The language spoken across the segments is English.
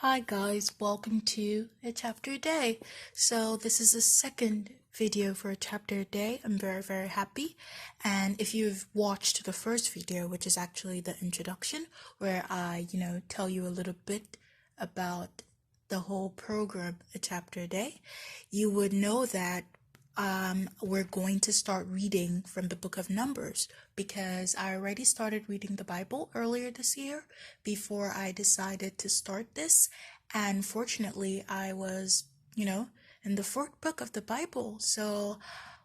Hi guys, welcome to a chapter a day. So this is the second video for a chapter a day. I'm very happy. And if you've watched the first video, which is actually the introduction, where I, tell you a little bit about the whole program, a chapter a day, you would know that we're going to start reading from the book of Numbers because I already started reading the Bible earlier this year before I decided to start this. And fortunately, I was, in the fourth book of the Bible. So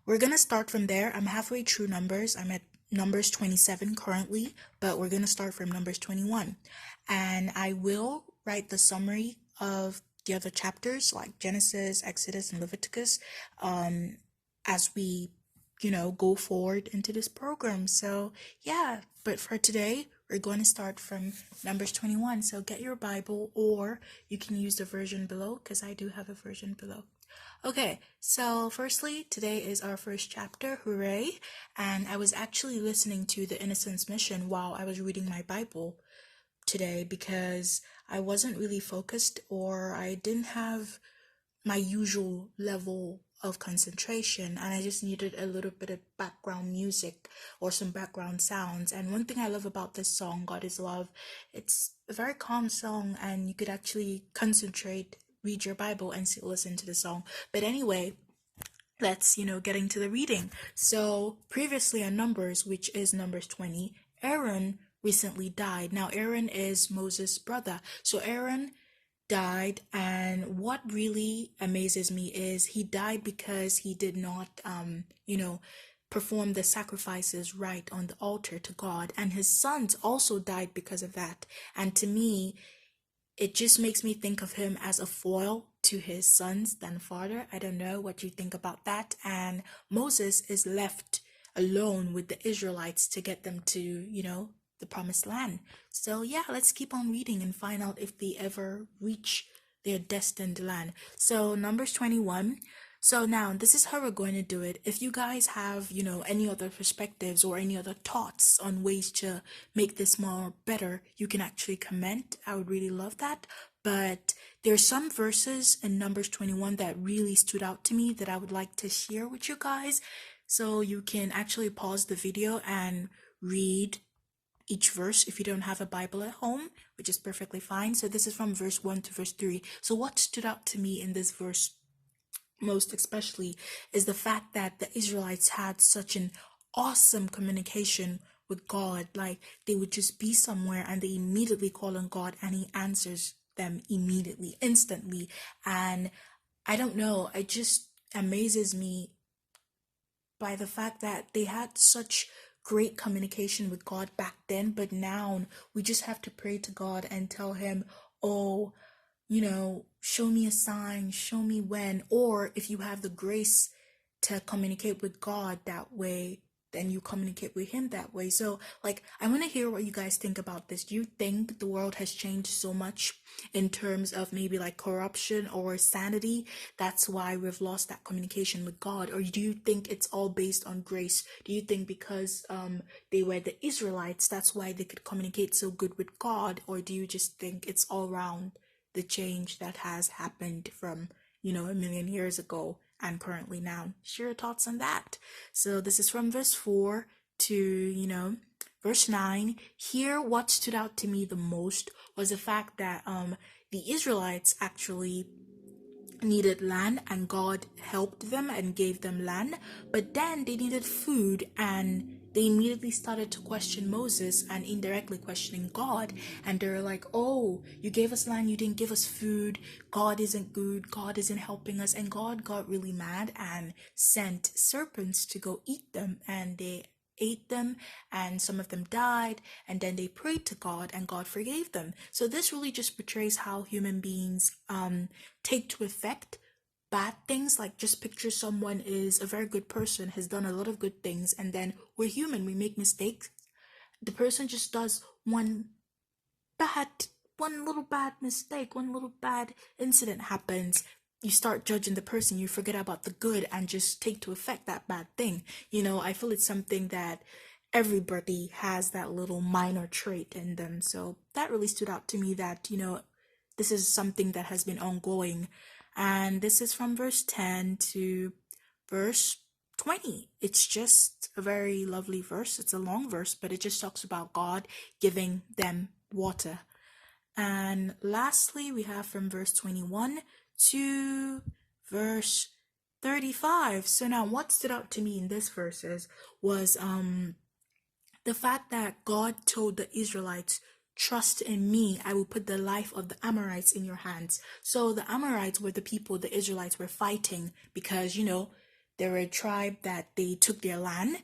we're going to start from there. I'm halfway through Numbers. I'm at Numbers 27 currently, but we're going to start from Numbers 21. And I will write the summary of the other chapters like Genesis, Exodus, and Leviticus as we, go forward into this program. So, yeah, but for today, we're going to start from Numbers 21. So get your Bible, or you can use the version below because I do have a version below. Okay, so firstly, today is our first chapter, hooray! And I was actually listening to the Innocence mission while I was reading my Bible today because I wasn't really focused, or I didn't have my usual level of concentration, and I just needed a little bit of background music or some background sounds. And one thing I love about this song, God is Love, it's a very calm song and you could actually concentrate, read your Bible, and listen to the song. But anyway, let's get into the reading. So previously on Numbers, which is Numbers 20, Aaron recently died. Now Aaron is Moses' brother. So Aaron died, and what really amazes me is he died because he did not perform the sacrifices right on the altar to God, and his sons also died because of that. And to me, it just makes me think of him as a foil to his sons than father. I don't know what you think about that. And Moses is left alone with the Israelites to get them to, the promised land. So yeah, let's keep on reading and find out if they ever reach their destined land. So Numbers 21. So now this is how we're going to do it. If you guys have, any other perspectives or any other thoughts on ways to make this more better, you can actually comment. I would really love that. But there's some verses in Numbers 21 that really stood out to me that I would like to share with you guys. So you can actually pause the video and read each verse if you don't have a Bible at home, which is perfectly fine. So this is from verse 1 to verse 3. So what stood out to me in this verse most especially is the fact that the Israelites had such an awesome communication with God. Like, they would just be somewhere and they immediately call on God and he answers them immediately, instantly. And I don't know, it just amazes me by the fact that they had such great communication with God back then, but now we just have to pray to God and tell him, oh, show me a sign, show me when. Or if you have the grace to communicate with God that way, then you communicate with him that way. So, I want to hear what you guys think about this. Do you think the world has changed so much in terms of maybe corruption or sanity? That's why we've lost that communication with God? Or do you think it's all based on grace? Do you think because they were the Israelites, that's why they could communicate so good with God? Or do you just think it's all around the change that has happened from, a million years ago and currently now? Share your thoughts on that. So this is from verse 4 to, verse 9. Here, what stood out to me the most was the fact that the Israelites actually needed land and God helped them and gave them land, but then they needed food and they immediately started to question Moses and indirectly questioning God. And they're like, oh, you gave us land, you didn't give us food, God isn't good, God isn't helping us. And God got really mad and sent serpents to go eat them, and they ate them, and some of them died, and then they prayed to God and God forgave them. So this really just portrays how human beings take to effect bad things. Like, just picture someone is a very good person, has done a lot of good things, and then we're human, we make mistakes. The person just does one little bad mistake, one little bad incident happens, you start judging the person, you forget about the good and just take to effect that bad thing. I feel it's something that everybody has, that little minor trait in them. So that really stood out to me, that this is something that has been ongoing. And this is from verse 10 to verse 20. It's just a very lovely verse. It's a long verse, but it just talks about God giving them water. And lastly, we have from verse 21 to verse 35. So now what stood out to me in this verses was the fact that God told the Israelites, trust in me, I will put the life of the Amorites in your hands. So the Amorites were the people the Israelites were fighting because, they were a tribe that they took their land.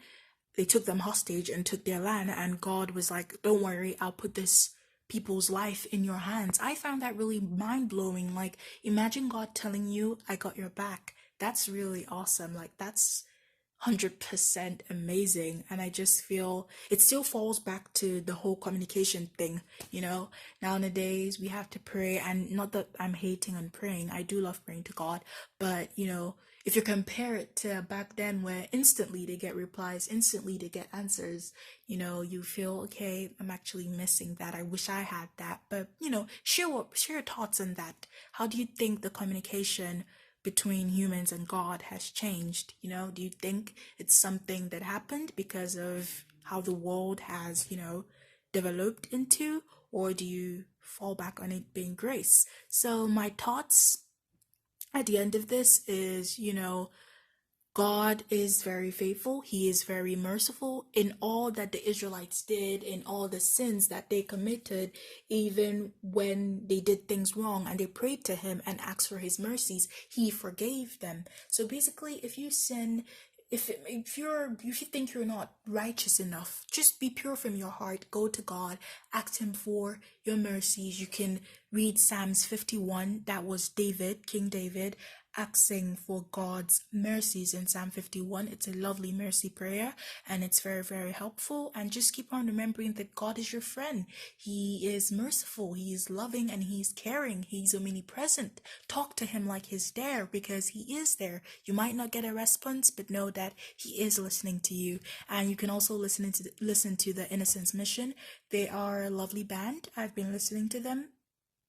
They took them hostage and took their land, and God was like, don't worry, I'll put this people's life in your hands. I found that really mind-blowing. Like, imagine God telling you, I got your back. That's really awesome. Like, that's 100% amazing. And I just feel it still falls back to the whole communication thing. Nowadays we have to pray, and not that I'm hating on praying, I do love praying to God, but if you compare it to back then, where instantly they get replies, instantly they get answers, you feel, okay, I'm actually missing that. I wish I had that. But share your thoughts on that. How do you think the communication between humans and God has changed? Do you think it's something that happened because of how the world has, developed into, or do you fall back on it being grace? So my thoughts at the end of this is, God is very faithful. He is very merciful in all that the Israelites did, in all the sins that they committed, even when they did things wrong and they prayed to him and asked for his mercies, he forgave them. So basically, if you sin, if you think you're not righteous enough, just be pure from your heart, go to God, ask him for your mercies. You can read Psalms 51. That was King David, asking for God's mercies in Psalm 51. It's a lovely mercy prayer, and it's very, very helpful. And just keep on remembering that God is your friend. He is merciful, he is loving, and he's caring. He's omnipresent. Talk to him like he's there, because he is there. You might not get a response, but know that he is listening to you. And you can also listen to the Innocence Mission. They are a lovely band. I've been listening to them.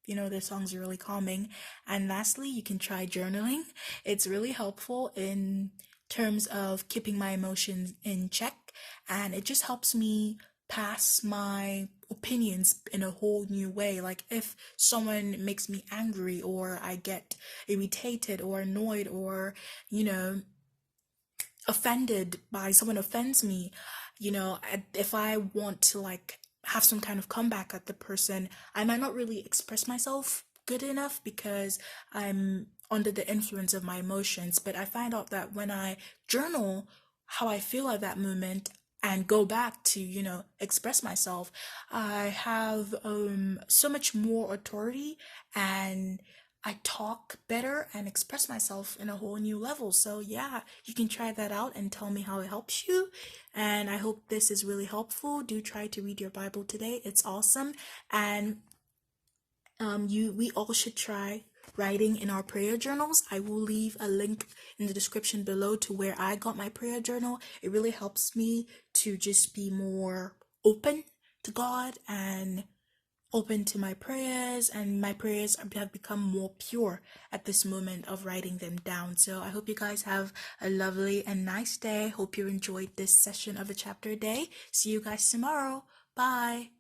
Their songs are really calming. And lastly, you can try journaling. It's really helpful in terms of keeping my emotions in check, and it just helps me pass my opinions in a whole new way. Like, if someone makes me angry, or I get irritated or annoyed, or offended by someone offends me, if I want to have some kind of comeback at the person, I might not really express myself good enough because I'm under the influence of my emotions. But I find out that when I journal how I feel at that moment and go back to, express myself, I have so much more authority, and I talk better and express myself in a whole new level. So yeah, you can try that out and tell me how it helps you. And I hope this is really helpful. Do try to read your Bible today. It's awesome. And we all should try writing in our prayer journals. I will leave a link in the description below to where I got my prayer journal. It really helps me to just be more open to God and open to my prayers, and my prayers have become more pure at this moment of writing them down. So I hope you guys have a lovely and nice day. Hope you enjoyed this session of a chapter a day. See you guys tomorrow. Bye.